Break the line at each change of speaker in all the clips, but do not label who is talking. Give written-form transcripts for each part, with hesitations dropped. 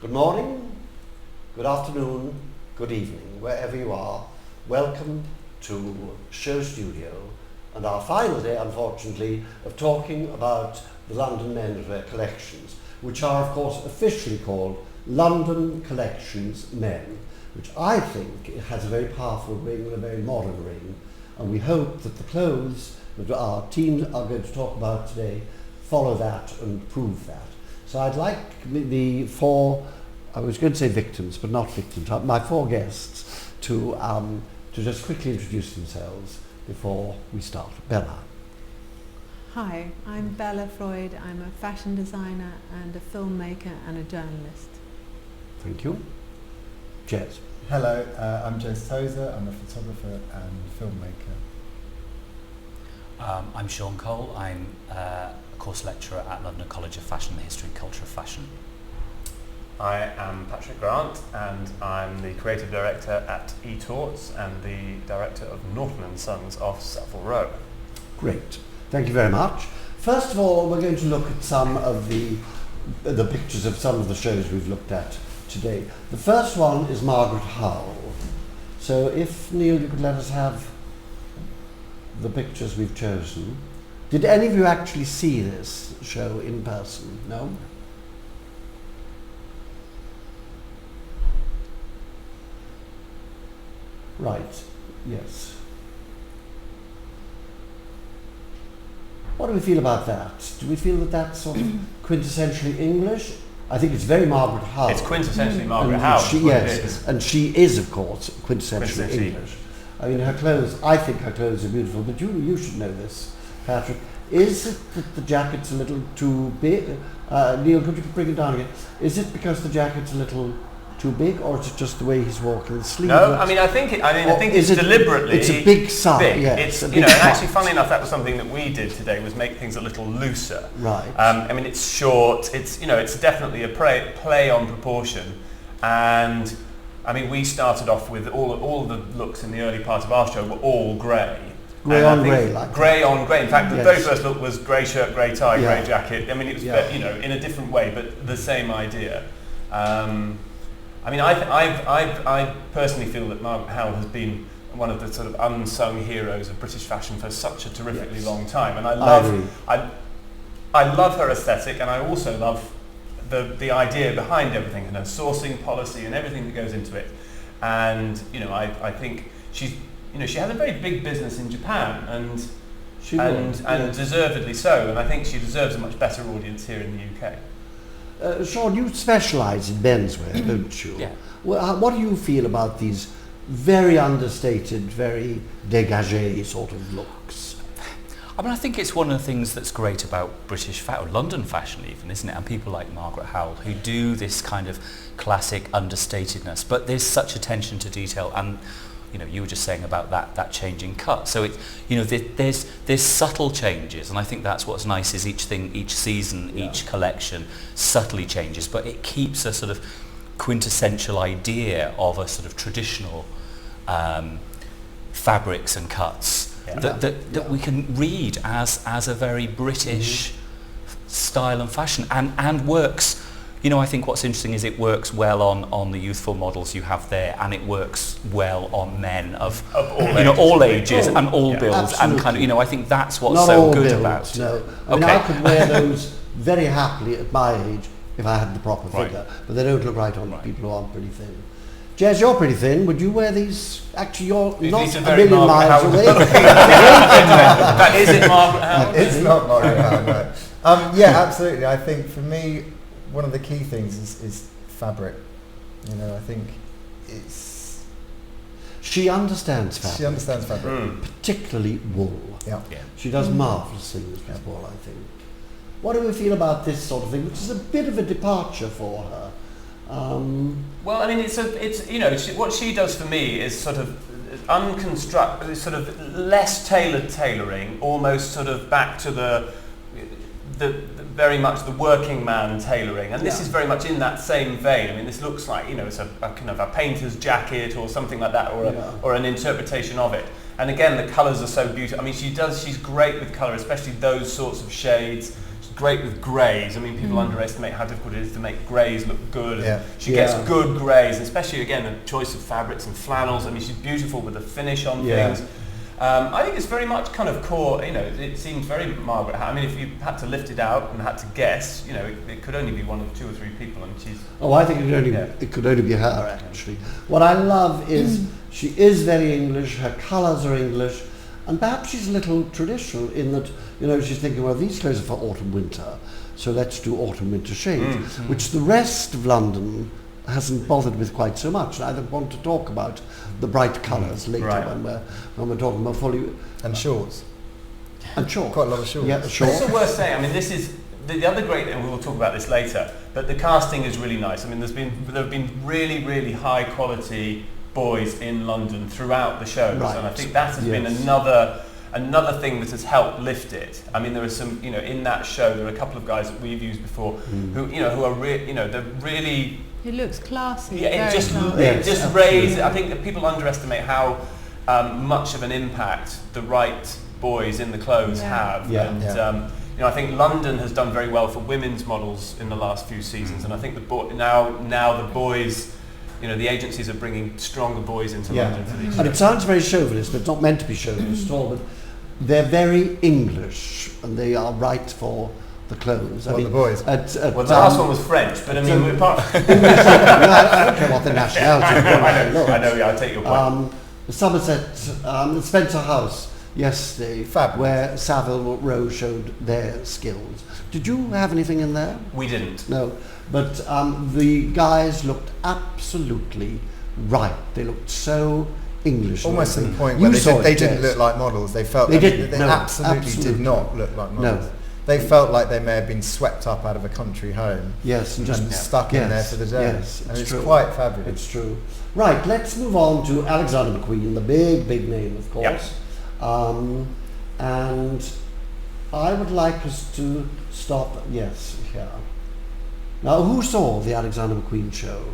Good morning, good afternoon, good evening, wherever you are. Welcome to SHOWstudio and our final day, unfortunately, of talking about the London Menswear collections, which are, of course, officially called London Collections Men, which I think it has a very powerful ring and a very modern ring. And we hope that the clothes that our teams are going to talk about today follow that and prove that. So I'd like the four, I was going to say victims, but not victims, my four guests to just quickly introduce themselves before we start. Bella.
Hi, I'm Bella Freud. I'm a fashion designer and a filmmaker and a journalist.
Thank you. Jez.
Hello, I'm Tozer. I'm a photographer and filmmaker.
I'm Shaun. I'm a course lecturer at London College of Fashion, the History and Culture of Fashion.
I am Patrick Grant and I'm the creative director at eTorts and the director of Norton & Sons off Savile Row.
Great, thank you very much. First of all, we're going to look at some of the pictures of some of the shows we've looked at today. The first one is Margaret Howell. So if, Neil, you could let us have the pictures we've chosen. Did any of you actually see this show in person? No? Right, yes. What do we feel about that? Do we feel that that's sort of quintessentially English? I think it's very Margaret Howell.
It's quintessentially Margaret Howell.
Yes, and she is, of course, quintessentially English. I mean, her clothes, I think her clothes are beautiful, but you should know this, Patrick. Is it that the jacket's a little too big? Neil, could you bring it down again? Is it because the jacket's a little too big, or is it just the way he's walking the sleeves?
No, I think it's deliberately
it's a big size.
Big.
Yeah,
it's
and
actually, funnily enough, that was something that we did today, was make things a little looser.
Right.
I mean, it's short. It's it's definitely a play on proportion, and I mean, we started off with all the looks in the early part of our show were all grey.
Grey on grey, like
grey on grey. In fact, the
yes.
very first look was grey shirt, grey tie,
Yeah.
grey jacket. I mean, it was in a different way, but the same idea. I mean, I personally feel that Margaret Howell has been one of the sort of unsung heroes of British fashion for such a terrifically long time, and I love her aesthetic, and I also love the idea behind everything and her sourcing policy and everything that goes into it. And I think she has a very big business in Japan, and deservedly so. And I think she deserves a much better audience here in the UK.
Shaun, you specialise in menswear, don't you?
Yeah.
Well, what do you feel about these very understated, very dégagé sort of looks?
I mean, I think it's one of the things that's great about British fashion, London fashion even, isn't it? And people like Margaret Howell who do this kind of classic understatedness, but there's such attention to detail, and you were just saying about that changing cut. So there's subtle changes, and I think that's what's nice is each season, each collection subtly changes, but it keeps a sort of quintessential idea of a sort of traditional fabrics and cuts that we can read as a very British style and fashion, and works. I think what's interesting is it works well on the youthful models you have there, and it works well on men of all ages and all builds,
absolutely.
and kind of I think that's what's
Not
so
all
good
builds,
about it.
No, I mean, I could wear those very happily at my age if I had the proper figure, but they don't look right on people who aren't pretty thin. Jez, you're pretty thin. Would you wear these? Actually, you're not a million miles away.
That is it, Margaret Howell?
It's not Margaret Howell, no. Yeah, absolutely. I think for me, one of the key things is fabric. I think it's...
She understands fabric.
She understands fabric.
Particularly wool.
Yeah.
She does marvellous things with wool, I think. What do we feel about this sort of thing, which is a bit of a departure for her?
Well, I mean, what she does for me is sort of unconstructed, sort of less tailored tailoring, almost sort of back to the very much the working man tailoring, and this is very much in that same vein. I mean, this looks like it's a kind of a painter's jacket or something like that, or an interpretation of it. And again, the colours are so beautiful. I mean, she's great with colour, especially those sorts of shades. great with greys. I mean, people underestimate how difficult it is to make greys look good.
Yeah.
She gets good greys, especially again a choice of fabrics and flannels. I mean, she's beautiful with the finish on things. I think it's very much kind of core, you know, it seems very Margaret Howell. I mean, if you had to lift it out and had to guess, you know, it could only be one of 2 or 3 people, and she's...
Oh, I think it could only be her, actually. What I love is she is very English, her colours are English, and perhaps she's a little traditional in that, you know, she's thinking, well, these clothes are for autumn-winter, so let's do autumn-winter shade, which the rest of London hasn't bothered with quite so much. And I want to talk about the bright colours later when we're talking more fully.
And shorts.
And shorts.
Quite a lot of shorts.
Yeah, shorts.
It's also worth saying, I mean, this is the other great thing, we will talk about this later, but the casting is really nice. I mean, there have been really, really high quality boys in London throughout the shows, and I think that has been another thing that has helped lift it. I mean, there are some, you know, in that show, there are a couple of guys that we've used before who, you know, who are they're really...
It looks classy.
Yeah, it just
Yes,
raises. I think that people underestimate how much of an impact the right boys in the clothes have.
Yeah.
And you know, I think London has done very well for women's models in the last few seasons, and I think now the boys, you know, the agencies are bringing stronger boys into London for these
And it
shows.
sounds very chauvinist, but it's not meant to be chauvinist at all. But they're very English, and they are right for the clothes.
Well, the boys.
Well, the last one was French, but I mean, we're part.
I don't care what the nationality is.
I know. Yeah, I take your point.
Somerset, Spencer House yesterday,
Fabulous.
where Savile Row showed their skills. Did you have anything in there?
We didn't.
No, but the guys looked absolutely right. They looked so English.
Almost to the point
You
where
saw
they
it,
didn't
yes.
look like models. They felt
They
they
didn't, no,
absolutely did not look like models.
No.
They felt like they may have been swept up out of a country home
Yes,
and just stuck in there for the day.
Yes,
and it's
true.
quite fabulous.
It's true. Right, let's move on to Alexander McQueen, the big name, of course. And I would like us to stop, here. Now, who saw the Alexander McQueen show?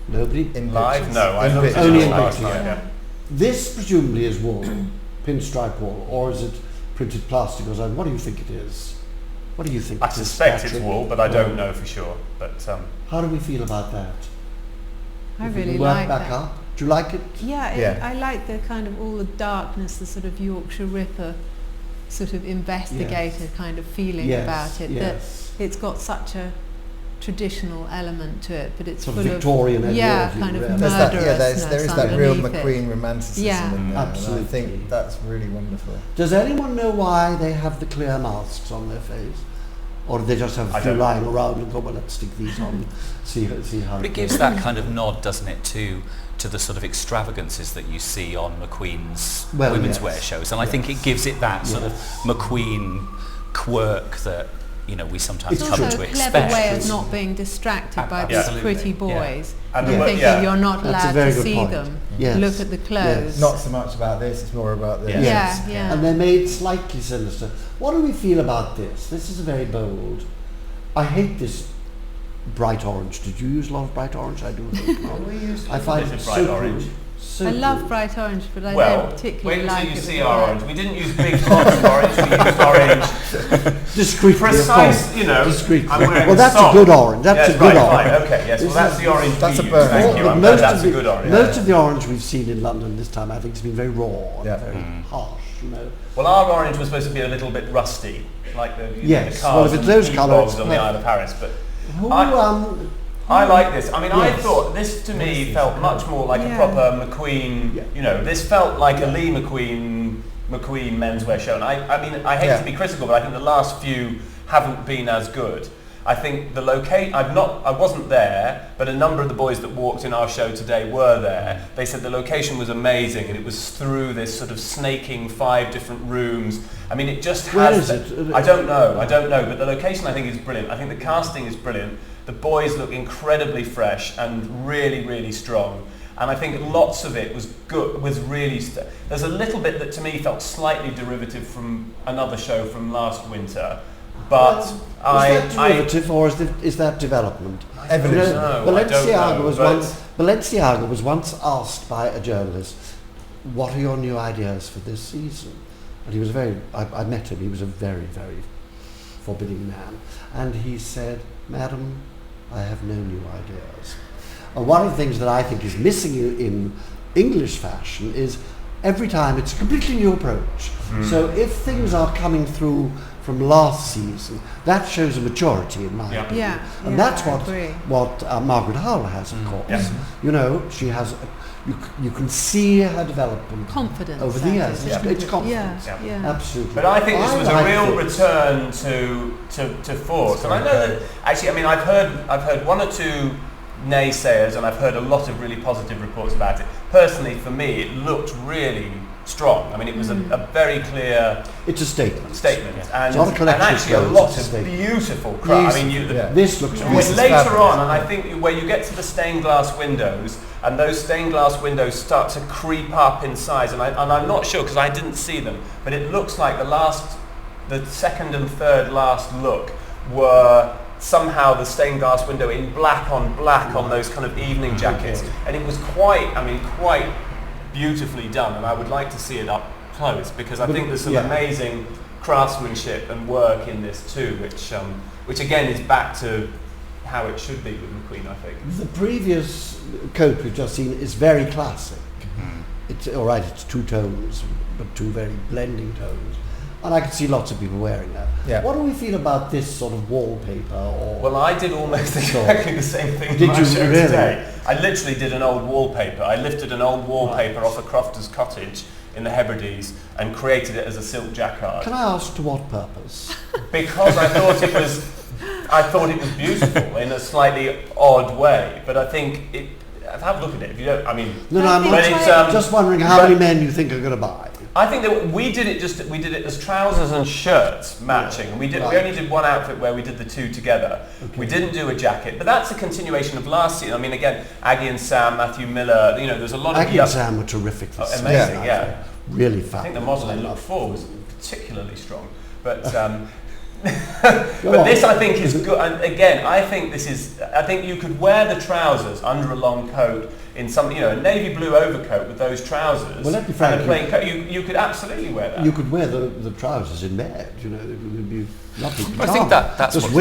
Nobody?
In
Live?
pictures.
No, I
In
looked
pictures.
at
Only
it
in
last
pictures,
night.
yeah.
This presumably is wool, pinstripe wool, or is it printed plastic or something? What do you think it is? What do you think
I
it is,
suspect it's
Patrick?
wool, but I don't know for sure. But
How do we feel about that?
I
If we
really
can work
like
back
that.
up? Do you like it?
Yeah, I like the kind of all the darkness, the sort of Yorkshire Ripper sort of investigator kind of feeling
Yes,
about it.
yes.
That it's got such a traditional element to it, but it's
Sort of
full
Victorian
of
ideology,
kind of
really.
There's that,
murderousness
there is that real
underneath it.
McQueen romanticism
Yeah.
in there.
Absolutely.
And I think that's really wonderful.
Does anyone know why they have the clear masks on their face? Or do they just have
I
a few
don't know.
lying around and go, well, let's stick these on, see how
But it gives that kind of nod, doesn't it, to the sort of extravagances that you see on McQueen's
Well,
women's
yes.
wear shows, and I think it gives it that sort of McQueen quirk that, you know, we sometimes
It's
come
also
to
a
expect.
clever way of not being distracted by these
Absolutely.
pretty
Yeah.
boys.
And
You're
the-
thinking
yeah.
you're not
That's a
allowed
very
to
good
see
point.
them.
Yes.
Look at the clothes.
Not so much about this, it's more about this.
Yes.
Yeah.
And they're made slightly sinister. What do we feel about this? This is very bold. I hate this bright orange. Did you use a lot of bright orange? I do think not. I find
This
it
is
so
bright
cool.
orange.
So
I love
cool.
bright orange, but I
well,
don't
wait
particularly
until
like
you
it.
see
with
our
the
orange. We didn't use big blocks of orange. We used orange.
Discreetly,
Precise,
of course.
you know.
Discreetly.
I'm wearing
Well,
a
that's
sock.
a good orange. That's
Yes,
a good
right,
orange.
fine, okay, yes. Well,
This
that's
is-
the orange
that's
we
a
use.
burn.
Thank you.
But
I'm glad
most
that's
of
a
the
good orange.
most of the orange we've seen in London this time, I think, has been very raw and
Yeah.
very harsh. You know.
Well, our orange was supposed to be a little bit rusty, like the
Yes,
the
well,
cars
if it's
and
those
the
colours,
dogs on the Isle of Paris. But
Who,
I like this. I mean, I
Yes.
thought this to me felt much more like a
Yeah.
proper McQueen.
Yeah.
You know, this felt like a Lee McQueen menswear show. And I mean, I hate
Yeah.
to be critical, but I think the last few haven't been as good. I think the I wasn't there, but a number of the boys that walked in our show today were there. They said the location was amazing, and it was through this sort of snaking 5 different rooms. I mean, it just
Where
has.
is it?
I don't know, but the location I think is brilliant. I think the casting is brilliant. The boys look incredibly fresh and really, really strong. And I think lots of it was good, was really... There's a little bit that to me felt slightly derivative from another show from last winter. But
is that derivative or is that development?
Evolution.
No, I don't know,
Balenciaga was once asked by a journalist, "What are your new ideas for this season?" And he was I met him. He was a very, very forbidding man. And he said, "Madam, I have no new ideas." And one of the things that I think is missing in English fashion is every time it's a completely new approach. So if things are coming through from last season, that shows a maturity in my opinion.
Yeah,
And
yeah,
that's
I agree.
what Margaret Howell has, of course.
Yeah.
You know, she has, you can see her development
Confidence.
over the
that
years.
is,
Yeah.
isn't
It's
it?
confidence.
Yeah,
Yeah.
yeah.
Absolutely.
But I think this was a
like
real
this.
return to force. And I know that actually, I mean, I've heard one or two naysayers, and I've heard a lot of really positive reports about it. Personally, for me, it looked really strong. I mean, it was a very clear
It's a statement.
statement, and,
It's not a
and
collection of
actually a
clothes,
lot
it's a
of
statement.
beautiful craft. I mean,
This looks
Well,
beautiful.
later
fabulous.
on, and I think where you get to the stained glass windows, and those stained glass windows start to creep up in size, and I'm not sure because I didn't see them, but it looks like the second and third last look were somehow the stained glass window in black on those kind of evening jackets, and it was quite beautifully done, and I would like to see it up close because I think there's some amazing craftsmanship and work in this too, which again is back to how it should be with McQueen, I think.
The previous coat we've just seen is very classic. It's all right, it's two tones, but two very blending tones. And I could see lots of people wearing that.
Yeah.
What do we feel about this sort of wallpaper? Or
Well, I did almost exactly the same thing
Did
in my
you
show
really?
today. I literally did an old wallpaper. I lifted an old wallpaper off a crofter's cottage in the Hebrides and created it as a silk jacquard.
Can I ask to what purpose?
Because I thought it was beautiful in a slightly odd way. But I think it. Have a look at it. If you don't, I mean,
No, I'm
But
it's,
just wondering how
but-
many men you think are going to buy.
I think that we did it as trousers and shirts matching. And we only did one outfit where we did the two together.
Okay.
We didn't do a jacket, but that's a continuation of last season. I mean, again, Aggie and Sam, Matthew Miller. You know, there's a lot of
Aggie and Sam were terrific. This season,
amazing,
I
yeah.
think. Really
I
fabulous.
think the model
I
in
love
look 4 was particularly strong, but
Go
but
on.
this I think is good. And again, I think you could wear the trousers under a long coat in some, a navy blue overcoat with those trousers.
Well, let me frank
and a plain coat. You could absolutely wear that.
You could wear the trousers in bed. You know, it would be lovely.
I think that's
just
what-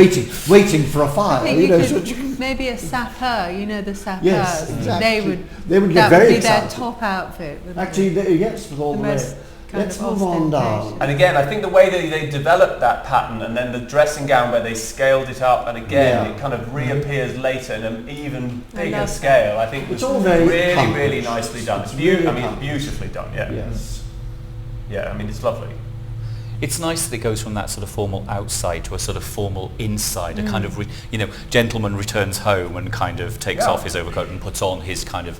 waiting for a fire.
I think
You know,
you
so
could,
you can,
maybe a sapeur, the sapeurs.
Yes, exactly.
They
would get
that
very
would be their
excited.
top outfit. wouldn't
Actually,
it?
yes, with all
The
the
most
way.
kind
Let's
of
move on down.
ostentation.
And again, I think the way that they developed that pattern and then the dressing gown where they scaled it up, and again
Yeah.
it kind of reappears later in an even
I
bigger
love that.
scale. I think
It's
was
all very
really,
accomplished.
really nicely done.
It's
It's
really
I mean,
accomplished.
beautifully done. Yeah.
Yes.
Yeah. I mean, it's lovely.
It's nice that it goes from that sort of formal outside to a sort of formal inside, a kind of, gentleman returns home and kind of takes
Yeah.
off his overcoat and puts on his kind of,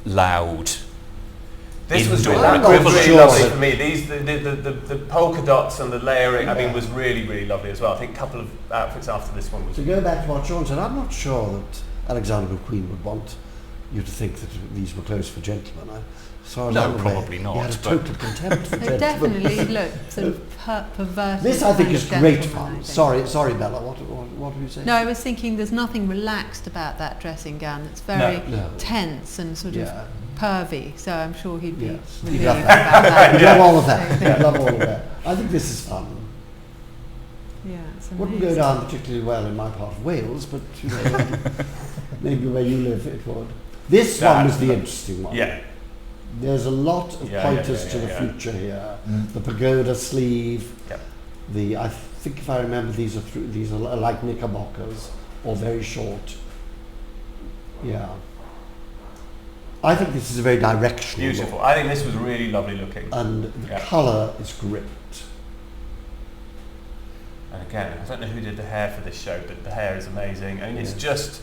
loud.
This was
Indoor
really,
equivalent.
really lovely for me. The polka dots and the layering, I mean, was really, really lovely as well. I think a couple of outfits after this one was.
To go back to what Shaun said, I'm not sure that Alexander McQueen would want you to think that these were clothes for gentlemen.
No,
along the way,
probably not,
He had a
but-
total contempt for
They
gentlemen.
definitely look sort of perverted.
This I think
kind
is
of
great
gentleman, I
fun.
think.
Sorry, Bella. What were you saying?
No, I was thinking there's nothing relaxed about that dressing gown. It's very
No.
tense and sort
Yeah.
of pervy. So I'm sure he'd be
Yes. He'd
relieved
love
about that.
I'd love all of that.
Yeah.
I'd love all of that. I think this is fun.
Yeah, it's
Wouldn't
amazing.
go down particularly well in my part of Wales, but maybe where you live it would. This one was the interesting one.
Yeah.
There's a lot of
Yeah,
pointers
yeah,
to the
yeah.
future here. The pagoda sleeve.
Yep.
I think if I remember, these are like knickerbockers or very short. Yeah. I think this is a very directional
Beautiful.
look,
I think this was really lovely looking.
and the
Yeah.
colour is great.
And again, I don't know who did the hair for this show, but the hair is amazing. I mean, it's just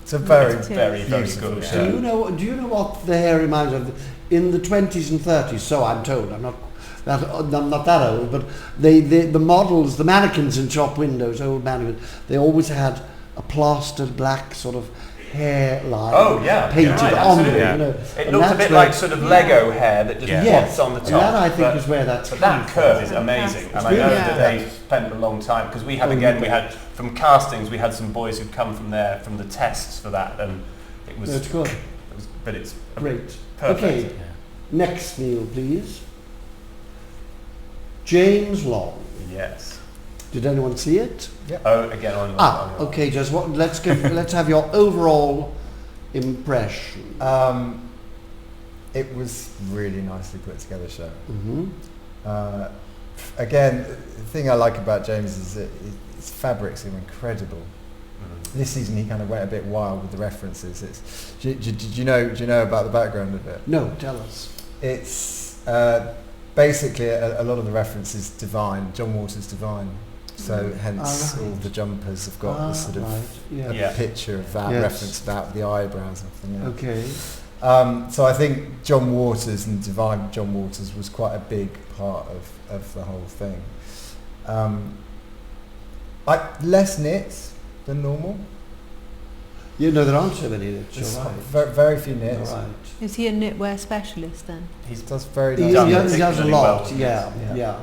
It's a very
It's
very, very
beautiful
good.
show.
Do you know what the hair reminds of? In the 20s and 30s, so I'm told. I'm not that old, but the models, the mannequins in shop windows, old mannequins, they always had a plastered black sort of hairline painted
right,
on them.
absolutely.
You know.
It
And
looks a
that's
bit
where-
like sort of Lego hair that just
Yes,
pops on the top.
and that I think
but,
is where that's
but that
come
curve
from.
is amazing, and
It's
I know
really
that they spent a long time because we had we had from castings we had some boys who'd come from there from the tests for that, and it was,
That's good.
but it's
Great.
perfect.
Okay, next Neil, please. James Long.
Yes.
Did anyone see it?
Oh, again on.
Okay, just let's have your overall impression.
It was really nicely put together show.
Mm-hmm.
Again, the thing I like about James is that his fabrics are incredible. This season he kind of went a bit wild with the references. Do you know about the background of it?
No, tell us.
It's basically a lot of the references Divine, John Waters' Divine. So hence all the jumpers have got this sort of picture of that reference about the eyebrows and everything else.
Okay.
So I think John Waters and Divine John Waters was quite a big part of the whole thing. Less knits than normal.
You know, there aren't so many knits,
There's
you're right.
very few knits.
You're right.
Is he a knitwear specialist then?
He does very
He
nice.
does a lot,
well.
yeah.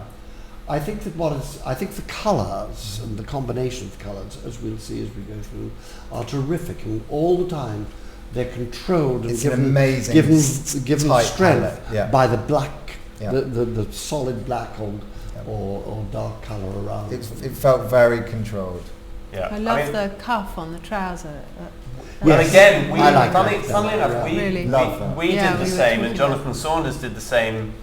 I think the colours and the combination of colours, as we'll see as we go through, are terrific, and all the time they're controlled and
It's
given,
an amazing
given
tight
strength
palette,
by the black,
Yeah.
the solid black or dark colour around.
It felt very controlled.
Yeah.
I love the cuff on the trouser.
Well,
Yes,
again,
I like
funnily
that.
enough,
Really?
we
Yeah,
did the
we were
same,
talking
and Jonathan Saunders did the same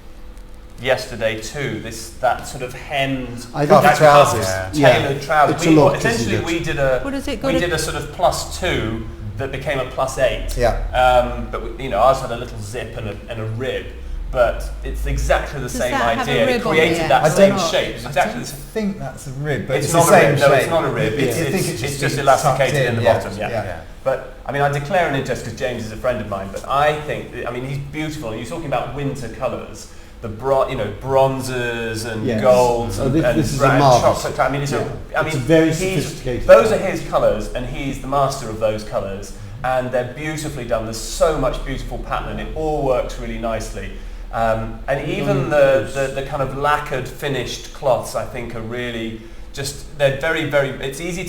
yesterday too. That sort of hemmed,
I think
that
trousers.
tailored trousers.
It's a look,
Essentially,
isn't it?
we did
What has it
we
got?
did a sort of +2 that became a +8.
Yeah.
But ours had a little zip and a rib. But it's exactly the
Does
same
that have a
idea.
rib
It
on
created
it?
that
I
same
don't-
shape. It's
I
exactly
don't
the same.
think that's a rib, but
It's
it's
not
the
a
same
rib.
shape.
No, it's not a rib.
Yeah.
It's,
I think
it's,
it's
it's
just
just
been tucked
elasticated in the
yeah,
bottom.
yeah.
But I mean, I declare an interest because James is a friend of mine. But I think, he's beautiful. And you're talking about winter colours, the bronzes and
Yes.
golds
Oh,
and,
this is a
brown
marvellous-
chocolate. I mean, it's
it's a very sophisticated
Those
colour.
are his colours, and he's the master of those colours. And they're beautifully done. There's so much beautiful pattern, and it all works really nicely. And even the kind of lacquered finished cloths, I think, are really they're very, very. It's easy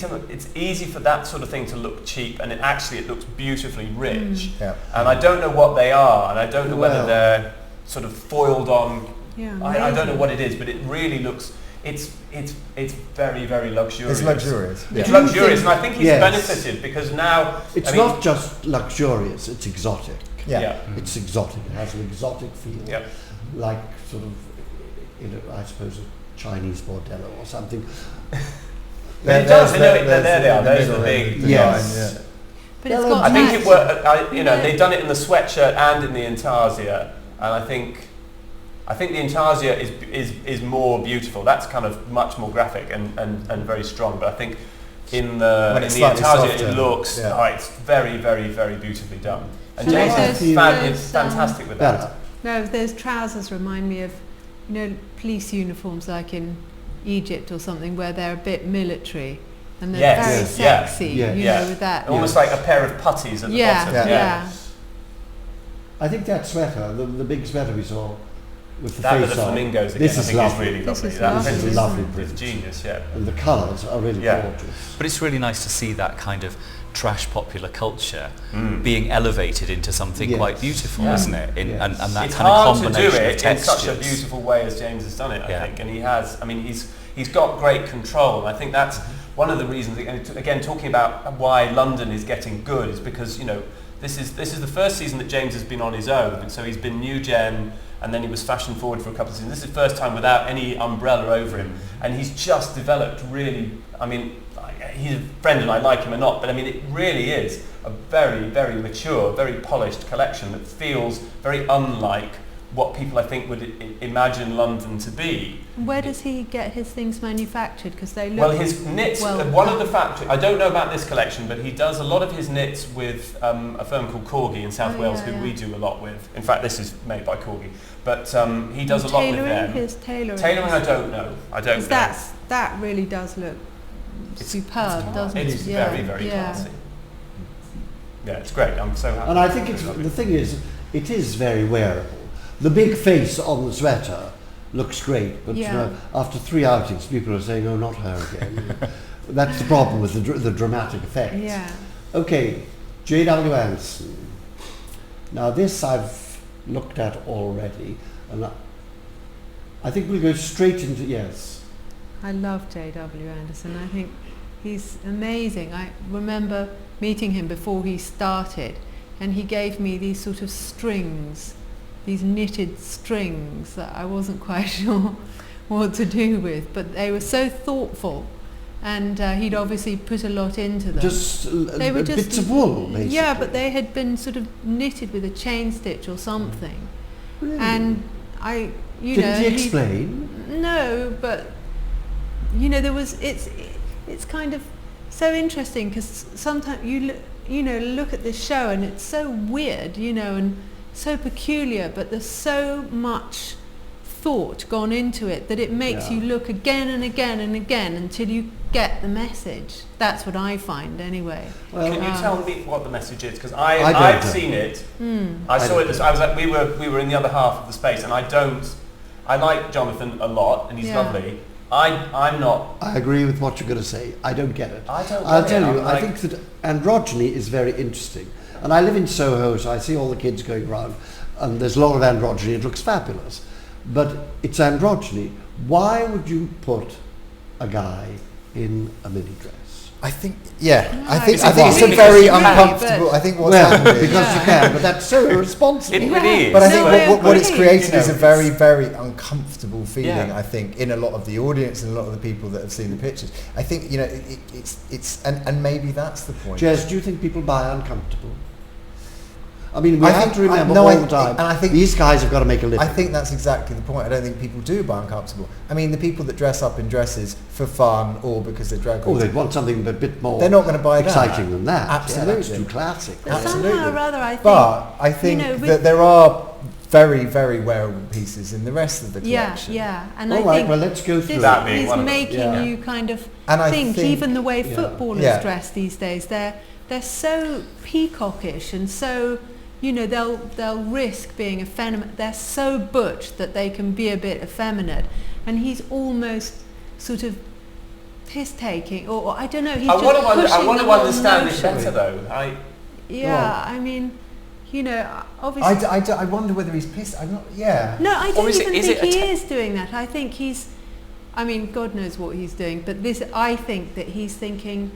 for that sort of thing to look cheap, and it looks beautifully rich.
Yeah.
And I don't know what they are, and I don't know whether
Well.
they're sort of foiled on.
Yeah,
I don't know
amazing.
what it is, but it really looks. It's very, very luxurious.
It's luxurious.
It's
Yeah.
luxurious, and I think he's
Yes.
benefited because now
It's not just luxurious, it's exotic.
Yeah.
It's exotic. It has an exotic feel,
Yeah.
like sort of, I suppose, a Chinese bordello or something.
But it does. There they are. Those are the big.
Yes.
But it's
Well,
got
I think
match.
it worked. They've done it in the sweatshirt and in the intarsia, and I think the intarsia is more beautiful. That's kind of much more graphic and very strong. But I think in the
When it's
intarsia
slightly
it
softer,
looks
yeah.
it's very, very, very beautifully done. And
So
James
there's-
is
there's,
fantastic with
Better.
that.
No, those trousers remind me of, police uniforms like in Egypt or something where they're a bit military and they're
Yes.
very
Yes.
Yeah.
sexy,
Yeah.
with that.
Almost like a pair of puttees at the
Yeah,
bottom.
yeah.
I think that sweater, the big sweater we saw with the
That with
face
the
on,
flamingos again,
this
I
is
think
lovely.
is really
This
lovely.
is
That
lovely,
print
isn't lovely
is
print.
genius, yeah.
and the colours are really
Yeah.
gorgeous.
But it's really nice to see that kind of trash popular culture being elevated into something
Yes.
quite beautiful,
Yeah.
isn't it?
Yes.
And that
It's
kind of
hard to do
combination of
it in such a
textures.
beautiful way as James has done it, I
Yeah.
think. And he has, he's got great control. And I think that's one of the reasons, again, talking about why London is getting good is because, this is the first season that James has been on his own. And so he's been new gen, and then he was fashion forward for a couple of seasons. This is the first time without any umbrella over him. And he's just developed really, he's a friend and I like him or not, but it really is a very, very mature, very polished collection that feels very unlike what people I think would imagine London to be.
Where does he get his things manufactured? Because they look
Well, his knits,
well
one of
done.
the factories, I don't know about this collection, but he does a lot of his knits with a firm called Corgi in South
Oh,
Wales,
yeah,
who
yeah.
we do a lot with. In fact, this is made by Corgi. But he does a lot with them.
His tailoring.
Tailoring, I don't know. I don't know.
'Cause that really does look superb, doesn't it?
It's very, very classy. Yeah, it's great. I'm so happy.
And I think the thing is, it is very wearable. The big face on the sweater looks great, but
Yeah.
after 3 outings, people are saying, "Oh, not her again." That's the problem with the dramatic effect.
Yeah.
Okay, J.W. Anson. Now this I've looked at already, and I think we'll go straight into yes.
I love J.W. Anderson. I think he's amazing. I remember meeting him before he started, and he gave me these sort of strings, these knitted strings that I wasn't quite sure what to do with, but they were so thoughtful, and he'd obviously put a lot into them.
They were just bits of wool, basically.
Yeah, but they had been sort of knitted with a chain stitch or something.
Really?
And
Did he explain?
No, but there was. It's kind of so interesting because sometimes you look at this show and it's so weird, and so peculiar, but there's so much thought gone into it that it makes you look again and again and again until you get the message. That's what I find anyway.
Well, can you tell me what the message is? Because I've seen it. I saw it. I was like, we were in the other half of the space, and I like Jonathan a lot, and he's lovely. I'm not.
I agree with what you're going to say. I don't get it.
I'll
tell you. I think that androgyny is very interesting, and I live in Soho, so I see all the kids going around, and there's a lot of androgyny. It looks fabulous, but it's androgyny. Why would you put a guy in a mini dress?
I think it's a very uncomfortable. I think what's happening
because you can, but that's so irresponsible.
It is.
But I think what it's created is a very, very uncomfortable feeling. I think in a lot of the audience and a lot of the people that have seen the pictures. I think it's and maybe that's the point.
Jez, do you think people buy uncomfortable? I mean, we have to remember all the time, and I think these guys have got to make a living.
I think that's exactly the point. I don't think people do buy uncomfortable. I mean, the people that dress up in dresses for fun or because they're drag queens.
They want something a bit more.
They're not going to buy
exciting than that.
Absolutely,
that's too classic.
But somehow or other, I think.
But I think that there are very, very wearable pieces in the rest of the collection.
Yeah. And
all
I
right,
think
well, let's go through
that.
He's making you kind of think. Even the way footballers dress these days, they're so peacockish and so. They'll risk being effeminate. They're so butch that they can be a bit effeminate, and he's almost sort of piss-taking, or I don't know. He's
I want to understand it better, though.
I mean, obviously.
I wonder whether he's pissed. I'm not. Yeah.
No, I don't even think he is doing that. I think he's. I mean, God knows what he's doing, but I think that he's thinking.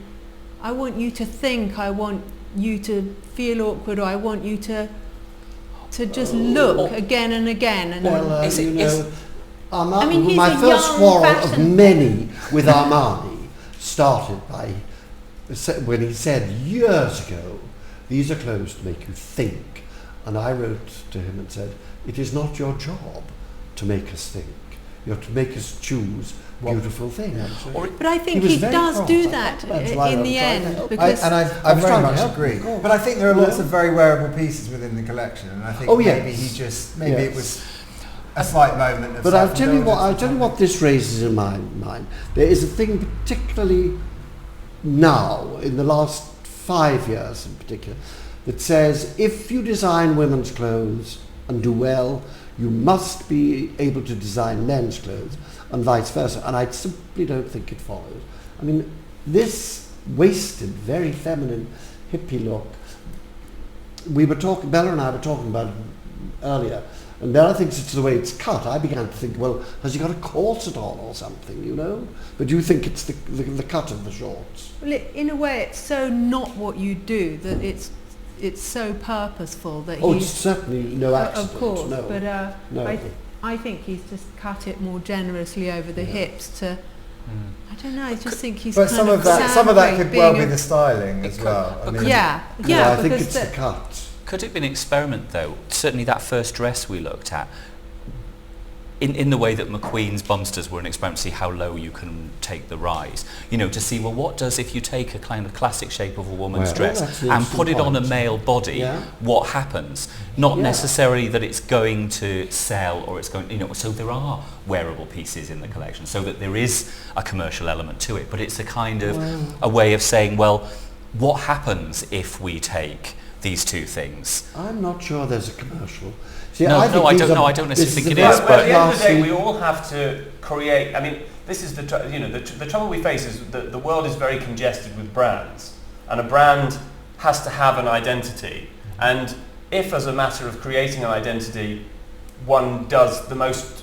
I want you to think. I want you to feel awkward, or I want you to just look again and again. And
Armani, my first quarrel of many with Armani started by when he said years ago, "These are clothes to make you think," and I wrote to him and said, "It is not your job to make us think. You have to make us choose beautiful things."
But I think he does do that in the end. Because
I very much agree. But I think there are lots of very wearable pieces within the collection, and I think maybe it was a slight moment of.
But I'll tell you what this raises in my mind. There is a thing particularly now, in the last 5 years in particular, that says if you design women's clothes and do well, you must be able to design men's clothes, and vice versa. And I simply don't think it follows. I mean, this wasted, very feminine, hippie look, Bella and I were talking about it earlier, and Bella thinks it's the way it's cut. I began to think, well, has he got a corset on or something, But do you think it's the cut of the shorts?
Well, in a way, it's so not what you do that it's so purposeful that
it's certainly no accident.
Of course,
no.
But
no.
I think he's just cut it more generously over the hips to. I don't know. I just think he's.
But some of that could well be the styling as well.
I think it's the cut.
Could it be an experiment, though? Certainly, that first dress we looked at. In the way that McQueen's bumsters were an experiment to see how low you can take the rise. To see, well, what does if you take a kind of classic shape of a woman's dress and put it on a male body, what happens? Not necessarily that it's going to sell or it's going, so there are wearable pieces in the collection, so that there is a commercial element to it, but it's a kind of a way of saying, well, what happens if we take these two things?
I'm not sure there's a commercial.
I don't necessarily think it is.
But at the end of the day, we all have to create. I mean, this is the trouble we face is that the world is very congested with brands, and a brand has to have an identity. And if, as a matter of creating an identity, one does the most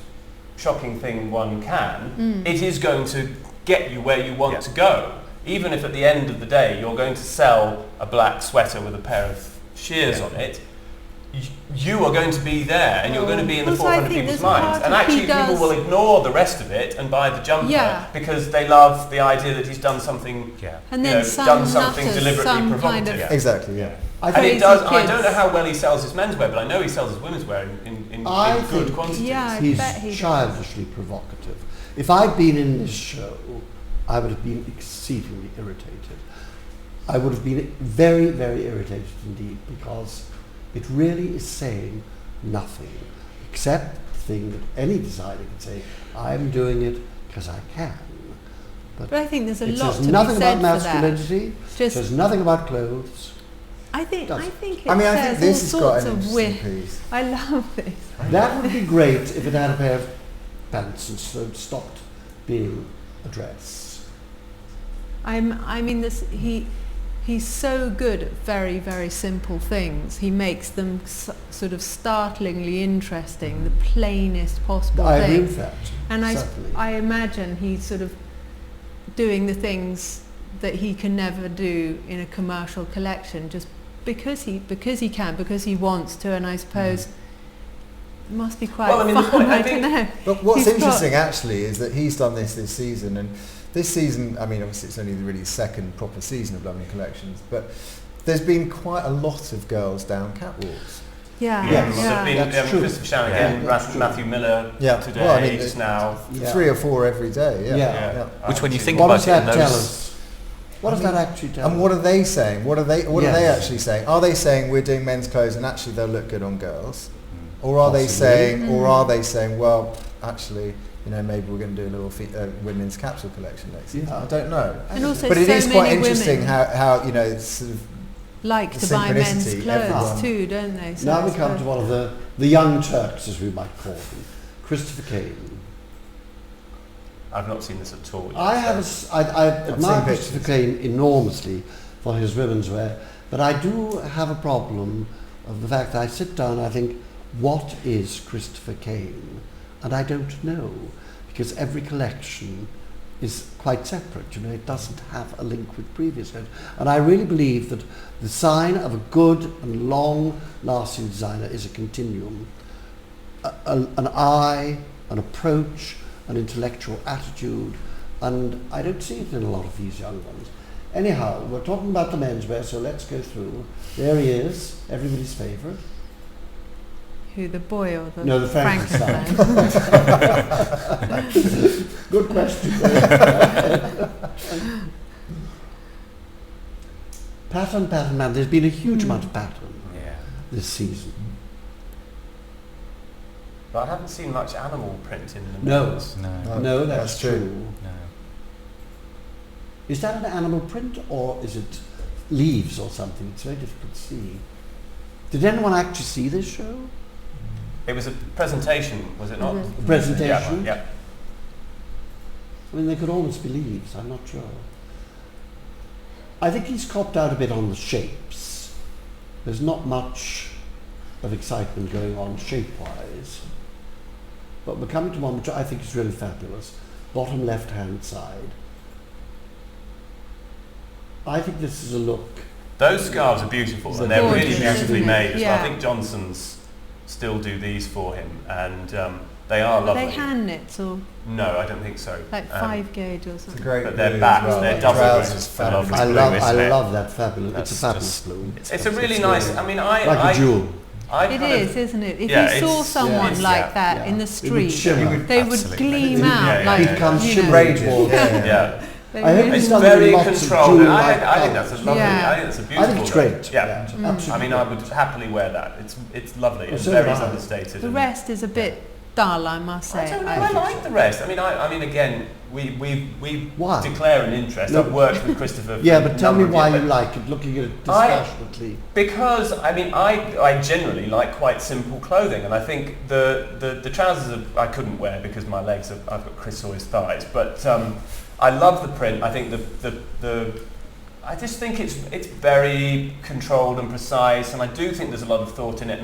shocking thing one can, it is going to get you where you want to go. Even if at the end of the day you're going to sell a black sweater with a pair of shears on it, you are going to be there and you're going to be in the forefront of people's minds. And actually people will ignore the rest of it and buy the jumper because they love the idea that he's done something,
and then
done something deliberately provocative.
Exactly, yeah.
And it does. I don't know how well he sells his menswear, but I know he sells his women's wear in good quantities.
Yeah,
he's childishly provocative. If I'd been in this show, I would have been exceedingly irritated. I would have been very, very irritated indeed, because it really is saying nothing except the thing that any designer can say, I'm doing it because I can.
But I think there's a lot to be said for that.
It says nothing about masculinity, it says nothing about clothes.
I think
I think this has got an interesting piece.
I love this.
That would be great if it had a pair of pants and so it stopped being a dress.
He's so good at very, very simple things. He makes them sort of startlingly interesting, the plainest possible thing.
I agree with that.
And I imagine he's sort of doing the things that he can never do in a commercial collection, just because he wants to, and I suppose it must be quite fun. I don't know.
But what's interesting actually is that he's done this season, and this season, I mean, obviously it's only really the second proper season of London Collections, but there's been quite a lot of girls down catwalks.
There's been Christopher Shaun again, Matthew Miller today,
well, I mean,
just now.
3 or 4 every day,
Which when you think
what
about
does that
it,
tell us? What does that actually tell us?
And what are they saying? What are they actually saying? Are they saying we're doing men's clothes and actually they'll look good on girls? Or are they saying, well, actually, maybe we're going to do a little women's capsule collection next year. I don't know.
And also
but it is quite interesting how it's sort of
like to buy men's clothes too, don't they? So
now we come to one of the young Turks, as we might call them, Christopher Kane.
I've not seen this at all.
I admire Christopher Kane enormously for his women's wear, but I do have a problem of the fact that I sit down and I think, what is Christopher Kane? And I don't know, because every collection is quite separate. It doesn't have a link with previous ones. And I really believe that the sign of a good and long-lasting designer is a continuum, an eye, an approach, an intellectual attitude, and I don't see it in a lot of these young ones. Anyhow, we're talking about the menswear, so let's go through. There he is, everybody's favourite.
Who, the boy or the
No, the Frankenstein. Good question. Pattern, man. There's been a huge amount of pattern this season.
But I haven't seen much animal print in the
movies. No, that's true.
No.
Is that an animal print or is it leaves or something? It's very difficult to see. Did anyone actually see this show?
It was a presentation, was it not?
A presentation?
Yeah.
I mean, they could almost be leaves, I'm not sure. I think he's copped out a bit on the shapes. There's not much of excitement going on shape-wise. But we're coming to one which I think is really fabulous. Bottom left-hand side. I think this is a look.
Those scarves are beautiful, and they're really beautifully made as well. I think Johnson's still do these for him, and they are lovely.
Are they hand knits or?
No, I don't think so.
Like 5 gauge or something.
It's a great
but they're backs, they're double breasts.
I love that fabulous. It's a fabulous blue.
It's a really nice. I mean,
like a jewel.
It is, isn't it? If you saw someone like that in the street, they would gleam out like
rainbow.
It's very controlled. I think that's a lovely. I think that's a beautiful.
I think it's great.
Yeah, absolutely. I mean, I would happily wear that. It's lovely. It's very understated.
The rest is a bit dull, I must say.
I don't know. I like the rest. I mean, again, we declare an interest. I've worked with Christopher.
Yeah, but tell me why you like it. Looking at it dispassionately.
Because I mean, I generally like quite simple clothing, and I think the trousers I couldn't wear because my legs I've got chrysoid thighs, but. I love the print. I think I just think it's very controlled and precise, and I do think there's a lot of thought in it.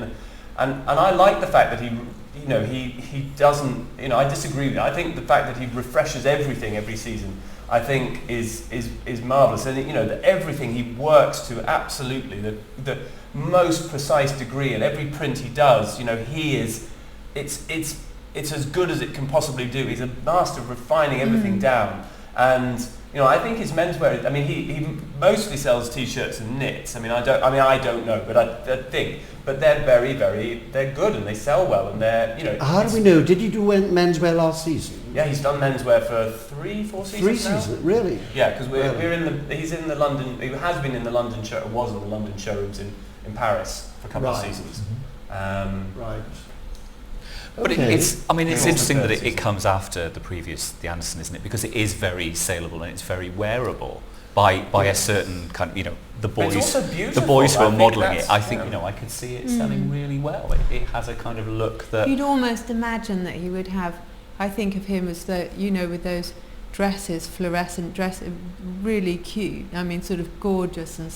And I like the fact that you know, he doesn't, you know, I disagree with it. I think the fact that he refreshes everything every season, I think is marvellous. And, you know, that everything he works to absolutely the most precise degree, and every print he does, you know, it's as good as it can possibly do. He's a master of refining everything down. And, you know, I think his menswear, I mean, he mostly sells t-shirts and knits. I don't know, but I think, but they're they're good and they sell well, and they're, you know.
How do we know? Did he do menswear last season?
Yeah, he's done menswear for 3-4 seasons.
3 seasons, really?
Yeah, because he's in the London, he has been in the London show, was in the London showrooms in Paris for a couple of seasons.
Right.
But
Okay.
it's interesting that it comes after the Anderson, isn't it? Because it is very saleable and it's very wearable by a certain kind of, you know, the
But it's
boys
also beautiful.
who are
I think
modelling it.
that's-
I think, you know, I could see it selling really well. It has a kind of look that...
You'd almost imagine that he would have, I think of him as the, you know, with those dresses, fluorescent dresses, really cute, I mean, sort of gorgeous, and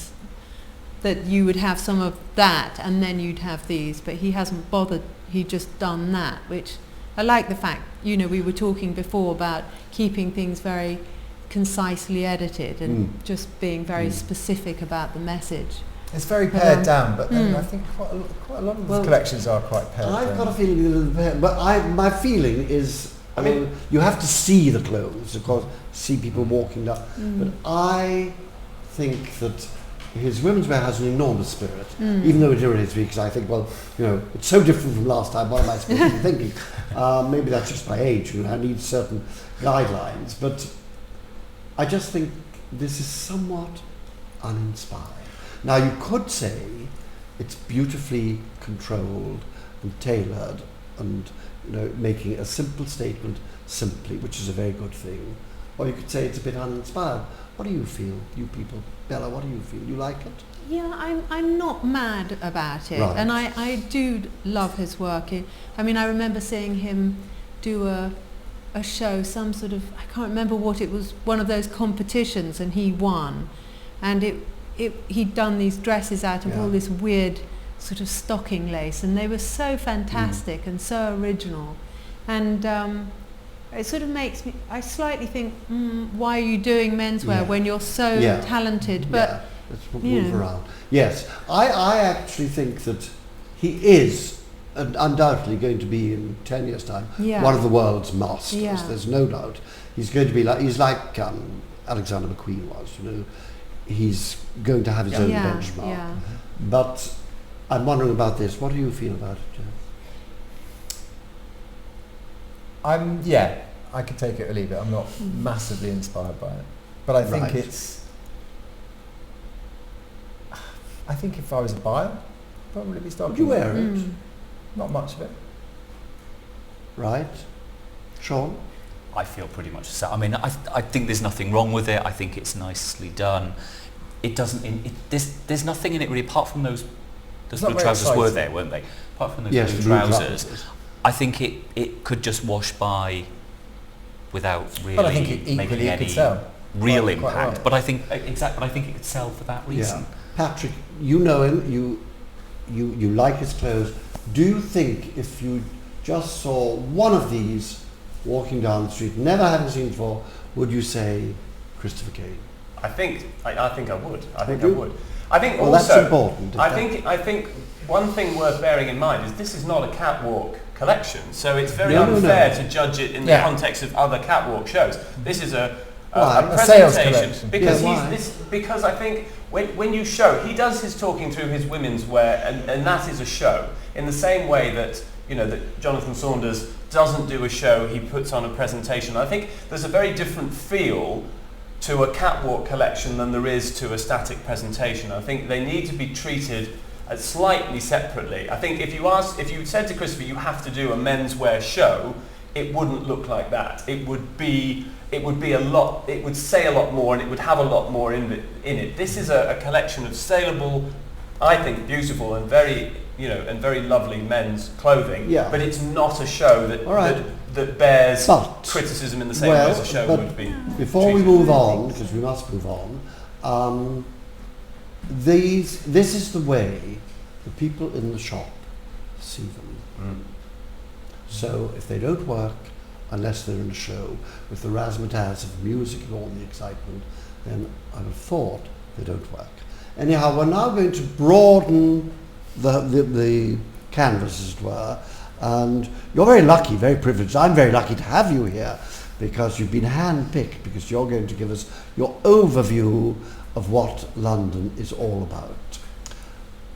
that you would have some of that and then you'd have these, but he hasn't bothered. He just done that, which I like the fact, you know, we were talking before about keeping things very concisely edited and just being very specific about the message.
It's very pared down, but then I think quite a lot of the collections are quite pared down.
I've got a feeling, but my feeling is, I mean, you have to see the clothes, of course, see people walking down, but I think that his women's wear has an enormous spirit, even though it irritates me, because I think, well, you know, it's so different from last time, what am I supposed to be thinking? Maybe that's just my age, you know, I need certain guidelines, but I just think this is somewhat uninspired. Now, you could say it's beautifully controlled and tailored and, you know, making a simple statement simply, which is a very good thing. Or you could say it's a bit uninspired. What do you feel, you people? Bella, what do you feel? You like it?
Yeah, I'm not mad about it,
Right.
and I do love his work. I mean, I remember seeing him do a show, some sort of, I can't remember what it was, one of those competitions, and he won. And he'd done these dresses out of all this weird sort of stocking lace, and they were so fantastic and so original. And it sort of makes me, I slightly think, why are you doing menswear when you're so talented? But
let's move around. Yes, I actually think that he is undoubtedly going to be, in 10 years' time, one of the world's masters.
Yeah.
There's no doubt. He's going to be like, he's like Alexander McQueen was, you know. He's going to have his own benchmark.
Yeah.
But I'm wondering about this. What do you feel about it, Jeff?
I could take it or leave it. I'm not massively inspired by it, but I think I think if I was a buyer, probably be starting.
Would you wear it?
Not much of it.
Right, Shaun?
I feel pretty much the same. I mean, I think there's nothing wrong with it. I think it's nicely done. It doesn't. There's nothing in it really, apart from those blue trousers were there, weren't they? Apart from those blue trousers, I think it could just wash by without really
but I think
making any real impact. But I think But I think it could sell for that reason.
Yeah. Patrick, you know him. You like his clothes. Do you think if you just saw one of these walking down the street, never having seen before, would you say Christopher Kane?
I think I would. I think
Would
I
you?
would. I think
Well,
also
that's important.
I think one thing worth bearing in mind is this is not a catwalk collection, so it's very unfair to judge it in the context of other catwalk shows. This is a
sales
presentation
collection.
because because I think when you show, he does his talking through his women's wear, and that is a show in the same way that, you know, that Jonathan Saunders doesn't do a show, he puts on a presentation. I think there's a very different feel to a catwalk collection than there is to a static presentation. I think they need to be treated slightly separately. I think if you said to Christopher, you have to do a menswear show, it wouldn't look like that. It would be a lot. It would say a lot more, and it would have a lot more in it. This is a collection of saleable, I think, beautiful and very lovely men's clothing.
Yeah.
But it's not a show that bears criticism in the same way as a show would be.
Before we move on, because we must move on, this is the way the people in the shop see them. So if they don't work, unless they're in a show with the razzmatazz of music and all the excitement, then I would have thought they don't work. Anyhow, we're now going to broaden the canvas, as it were, and you're very lucky, very privileged. I'm very lucky to have you here because you've been hand-picked, because you're going to give us your overview of what London is all about,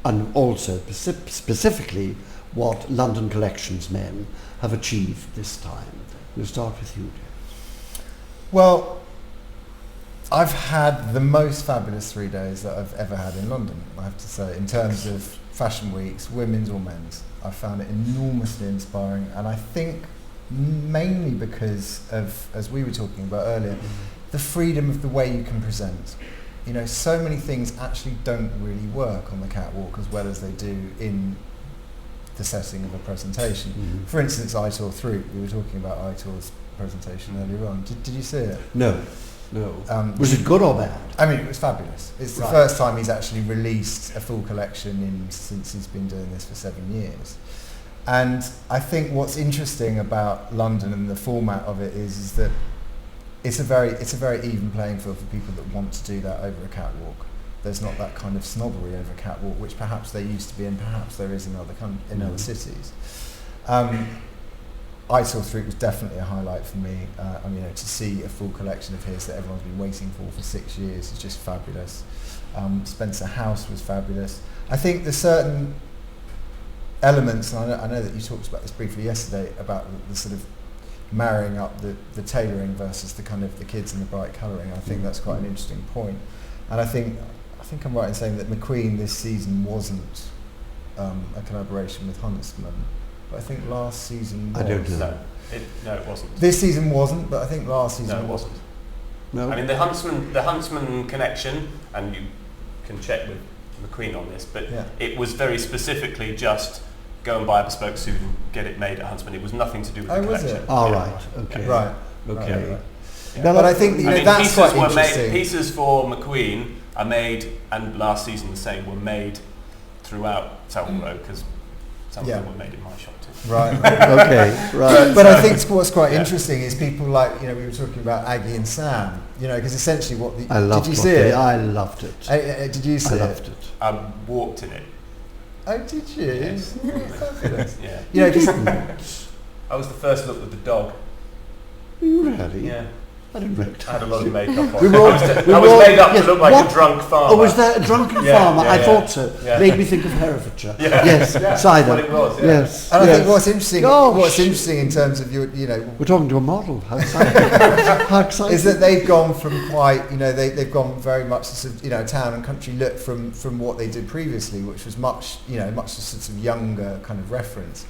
and also specifically what London Collections men have achieved this time. We'll start with you, James.
Well, I've had the most fabulous 3 days that I've ever had in London, I have to say, in terms of fashion weeks, women's or men's. I found it enormously inspiring, and I think mainly because of, as we were talking about earlier, the freedom of the way you can present. You know, so many things actually don't really work on the catwalk as well as they do in the setting of a presentation.
Mm-hmm.
For instance, Aitor Throop, we were talking about Aitor's presentation earlier on. Did you see it?
No. Was it good or bad?
I mean, it was fabulous. It's the first time he's actually released a full collection since he's been doing this for 7 years. And I think what's interesting about London and the format of it is that it's a very even playing field for people that want to do that over a catwalk. There's not that kind of snobbery over a catwalk, which perhaps there used to be, and perhaps there is in other cities. Aitor Throop was definitely a highlight for me. To see a full collection of his that everyone's been waiting for 6 years is just fabulous. Spencer House was fabulous. I think there's certain elements, and I know that you talked about this briefly yesterday, about the sort of marrying up the tailoring versus the kind of the kids and the bright colouring. I think that's quite an interesting point. And I think I'm right in saying that McQueen this season wasn't a collaboration with Huntsman. But I think last season was.
I don't know.
No, it wasn't.
This season wasn't, but I think last season
No, it wasn't.
No.
I mean, the Huntsman connection, and you can check with McQueen on this, but it was very specifically just go and buy a bespoke suit and get it made at Huntsman. It was nothing to do with the collection.
Was it?
Oh, right. Okay.
Right.
Okay.
Right.
Yeah.
No, but I think that's quite interesting.
Pieces for McQueen are made, and last season the same, were made throughout Savile Row, because some of them were made in my shop too.
Right.
Okay. Right.
But I think what's quite interesting is people like, we were talking about Aggie and Sam, because essentially
I loved
did you see it?
I loved it.
Did you see it?
I loved it.
I walked in it.
Oh, did you?
Yes.
Fabulous.
Yeah. I was the first look with the dog.
Really?
Yeah.
I didn't recognize.
I had a lot of makeup on.
I
was made up to look like a drunk farmer.
Oh, was that a drunken farmer? I thought so.
Yeah.
Made me think of Herefordshire.
Yeah.
Yes, cider.
What it was. Yeah.
Yes.
And I think what's interesting in terms of
we're talking to a model. How exciting! How exciting!
Is that they've gone from quite, they've gone very much to sort of, town and country look from what they did previously, which was much a sort of younger kind of reference.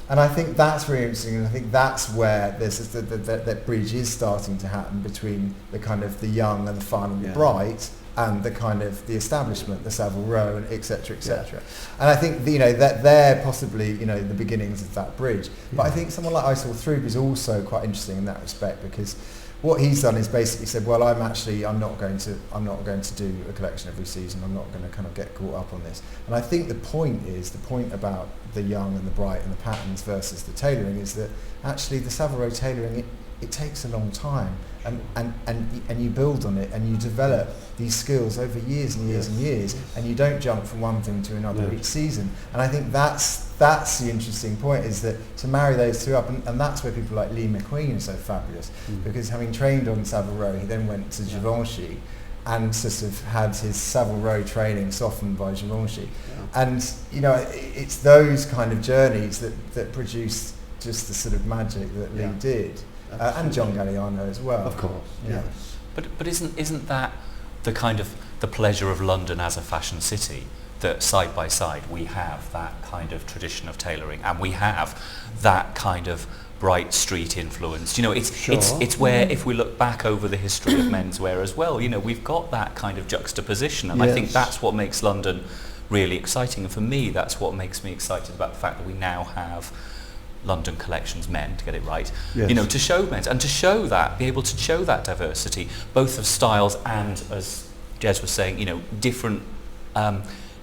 And I think that's very interesting, and I think that's where there's that bridge is starting to happen between the kind of the young and the fun and the bright, and the kind of the establishment, the Savile Row, and etc. etc. And I think that they're possibly the beginnings of that bridge. But I think someone like Aitor Throop is also quite interesting in that respect, because what he's done is basically said, well, I'm not going to do a collection every season. I'm not going to kind of get caught up on this. And I think the point about the young and the bright and the patterns versus the tailoring is that actually the Savile Row tailoring, it takes a long time, and you build on it, and you develop these skills over years and years and years, and you don't jump from one thing to another each season. And I think that's the interesting point, is that to marry those two up, and that's where people like Lee McQueen are so fabulous, because having trained on Savile Row, he then went to Givenchy and sort of had his Savile Row training softened by Givenchy. And it's those kind of journeys that produce just the sort of magic that Lee did, and John Galliano as well.
Of course, yes.
But isn't that the kind of the pleasure of London as a fashion city, that side by side we have that kind of tradition of tailoring, and we have that kind of bright street influence. It's where, if we look back over the history of menswear as well, we've got that kind of juxtaposition, and I think that's what makes London really exciting. And for me, that's what makes me excited about the fact that we now have London Collections men, to get it right, to show men's, and to show that, be able to show that diversity, both of styles and, as Jez was saying, different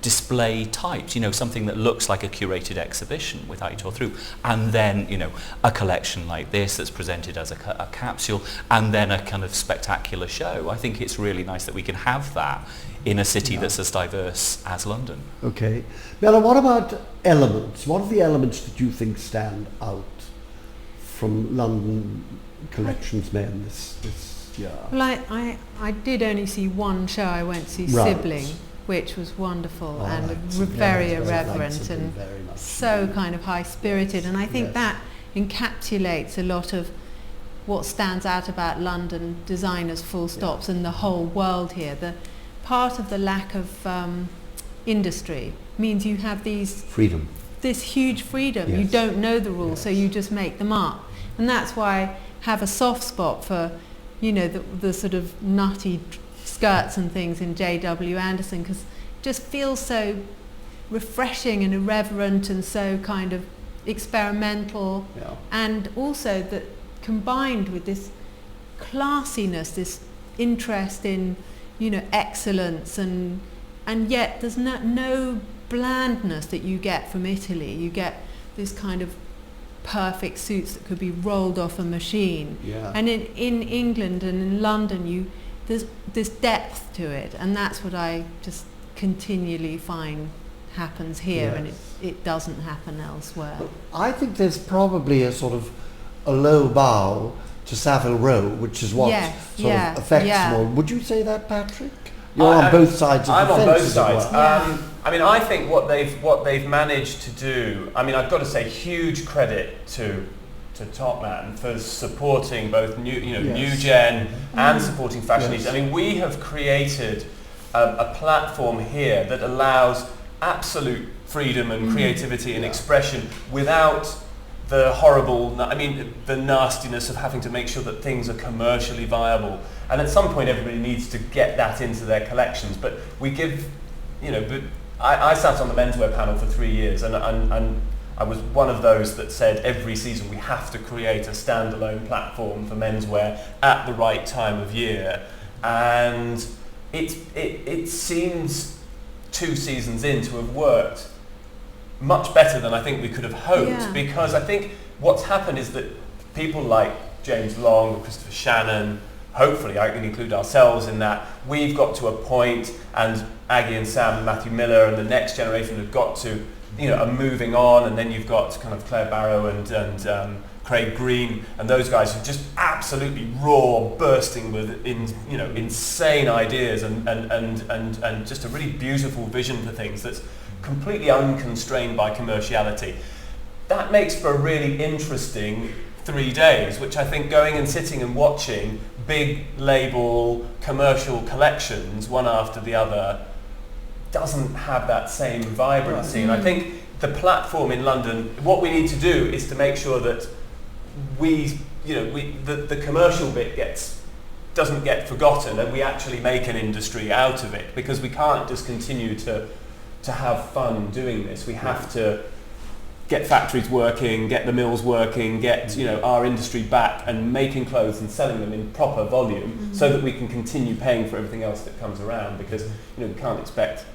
display types, something that looks like a curated exhibition with Height or Through, and then, a collection like this that's presented as a capsule, and then a kind of spectacular show. I think it's really nice that we can have that in a city that's as diverse as London.
Okay. Bella, what about elements? What are the elements that you think stand out from London Collections Men this year?
Well, I did only see one show. I went to see Sibling, which was wonderful and very irreverent and so kind of high-spirited. And I think that encapsulates a lot of what stands out about London designers, full stops, and the whole world here. The part of the lack of industry means you have this huge freedom. You don't know the rules, so you just make them up. And that's why I have a soft spot for, the sort of nutty skirts and things in J.W. Anderson, because it just feels so refreshing and irreverent and so kind of experimental, and also that combined with this classiness, this interest in excellence, and yet there's no blandness that you get from Italy. You get this kind of perfect suits that could be rolled off a machine, and in England and in London there's this depth to it, and that's what I just continually find happens here, and it doesn't happen elsewhere.
I think there's probably a sort of a low bow to Savile Row, which is what sort of affects more. Would you say that, Patrick? You're on both sides of the fence.
I'm on both sides. I think what they've managed to do. I've got to say huge credit to Topman for supporting both new gen and supporting fashionistas. We have created a platform here that allows absolute freedom and creativity and expression without the horrible, the nastiness of having to make sure that things are commercially viable. And at some point everybody needs to get that into their collections. But we give, I sat on the menswear panel for 3 years, and I was one of those that said every season we have to create a standalone platform for menswear at the right time of year. And it seems 2 seasons in to have worked much better than I think we could have hoped, because I think what's happened is that people like James Long, Christopher Shannon, hopefully I can include ourselves in that, we've got to a point, and Aggie and Sam and Matthew Miller and the next generation have got to, are moving on, and then you've got kind of Claire Barrow and Craig Green and those guys who are just absolutely raw, bursting with insane ideas and just a really beautiful vision for things that's completely unconstrained by commerciality. That makes for a really interesting 3 days, which I think going and sitting and watching big label commercial collections one after the other doesn't have that same vibrancy. And I think the platform in London, what we need to do is to make sure that the commercial bit doesn't get forgotten, and we actually make an industry out of it, because we can't just continue to have fun doing this. We have to get factories working, get the mills working, get our industry back and making clothes and selling them in proper volume, so that we can continue paying for everything else that comes around, because we can't expect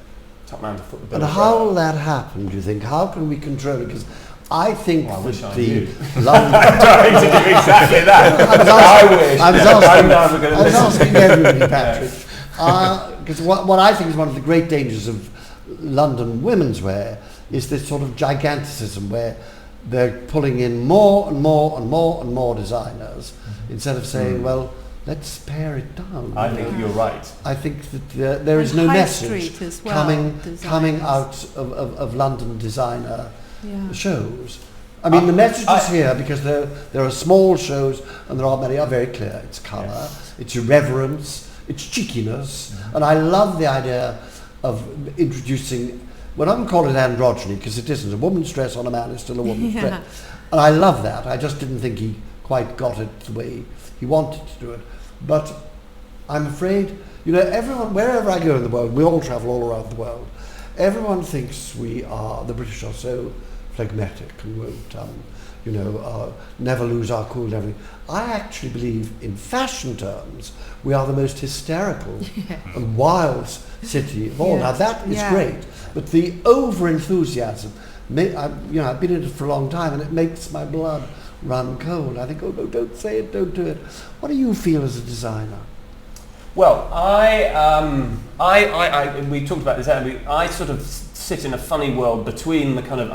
Topman to foot the bill.
And how will that happen, do you think? How can we control it? Because I think
I'm
London...
trying to do exactly that.
I was asking everybody, Patrick. Because what I think is one of the great dangers of London women's wear is this sort of giganticism where they're pulling in more and more and more and more designers, instead of saying, well, let's pare it down.
I think you're right.
I think that there is no message coming out of London designer shows. The message is here because there are small shows, and there are many are very clear. It's colour, it's irreverence, it's cheekiness, and I love the idea of introducing, well, I wouldn't call it androgyny, because it isn't. A woman's dress on a man is still a woman's dress. And I love that. I just didn't think he quite got it the way he wanted to do it. But I'm afraid, everyone, wherever I go in the world, we all travel all around the world, everyone thinks the British are so phlegmatic and won't, never lose our cool and everything. I actually believe in fashion terms we are the most hysterical and wild city of all. Now that is great, but the over-enthusiasm, I've been in it for a long time and it makes my blood run cold. I think, oh no, don't say it, don't do it. What do you feel as a designer?
Well, we talked about this earlier. I sort of sit in a funny world between the kind of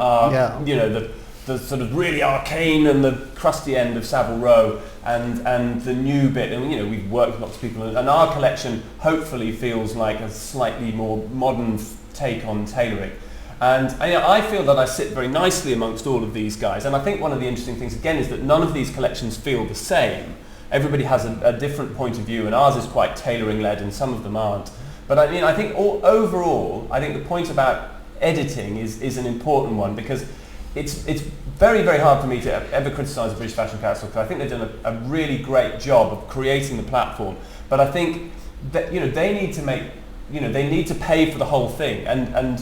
the sort of really arcane and the crusty end of Savile Row and the new bit. And we've worked with lots of people, and our collection hopefully feels like a slightly more modern take on tailoring. And I feel that I sit very nicely amongst all of these guys. And I think one of the interesting things again is that none of these collections feel the same. Everybody has a different point of view, and ours is quite tailoring led and some of them aren't. But I think overall, I think the point about editing is an important one, because it's very, very hard for me to ever criticise the British Fashion Council, because I think they've done a really great job of creating the platform. But I think that they need to make, they need to pay for the whole thing, and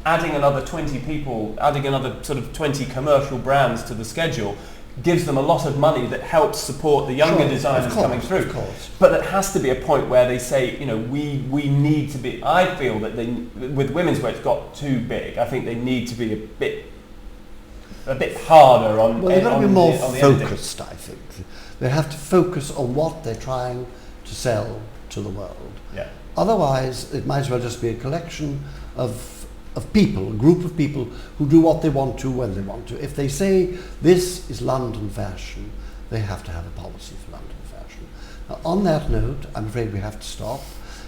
adding another 20 people, adding another sort of 20 commercial brands to the schedule gives them a lot of money that helps support the younger designers coming through.
Of course.
But there has to be a point where they say, we need to be. I feel that with women's wear, it's got too big. I think they need to be a bit harder on.
Well, they've got to be more focused.
Editing.
I think they have to focus on what they're trying to sell to the world.
Yeah.
Otherwise, it might as well just be a collection of people, a group of people who do what they want to when they want to. If they say this is London fashion, they have to have a policy for London fashion. Now, on that note, I'm afraid we have to stop.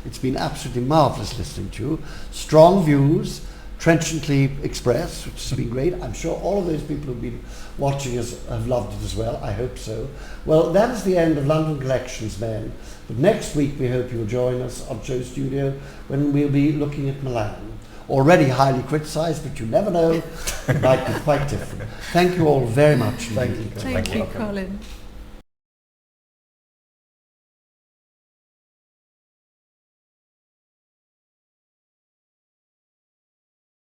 It's been absolutely marvellous listening to you. Strong views, trenchantly expressed, which has been great. I'm sure all of those people who've been watching us have loved it as well. I hope so. Well, that is the end of London Collections, men. But next week we hope you'll join us on SHOWstudio when we'll be looking at Milan. Already highly criticised, but you never know, it might be quite different. Thank you all very much.
Thank you, Colin.